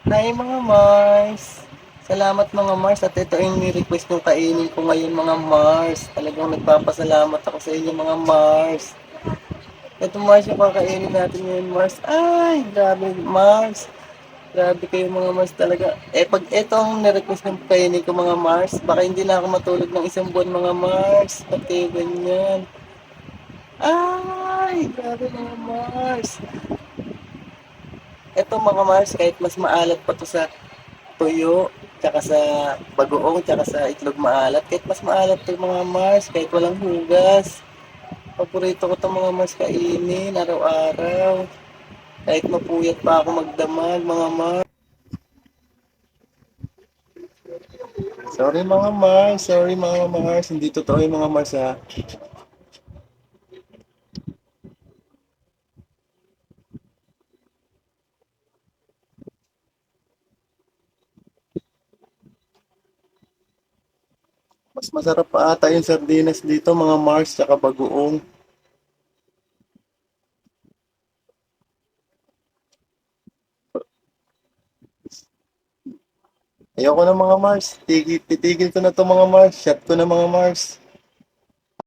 Hi mga Mars! Salamat mga Mars at ito yung ni-request yung kainin ko ngayon mga Mars. Talagang nagpapasalamat ako sa inyo mga Mars. Ito Mars yung kakainin natin ngayon Mars. Ay, grabe Mars. Grabe kayo mga Mars talaga. Pag ito ang ni-request ng kainin ko mga Mars, baka hindi na ako matulog ng isang buwan mga Mars. Ba't kayo ganyan? Ay, grabe mga Mars. Ito mga Mars, kahit mas maalat pa to sa tuyo, tsaka sa bagoong, tsaka sa itlog maalat. Kahit mas maalat to mga Mars, kahit walang hugas. Paborito ko to mga Mars kainin araw-araw. Kahit mapuyat pa ako magdamag mga Mars. Sorry mga Mars, hindi totoo yung mga Mars ha. Mas masarap pa ata yung sardinas dito mga Mars, tsaka bagoong. Ayoko na mga Mars, titigil ko na to mga Mars, shot ko na mga Mars.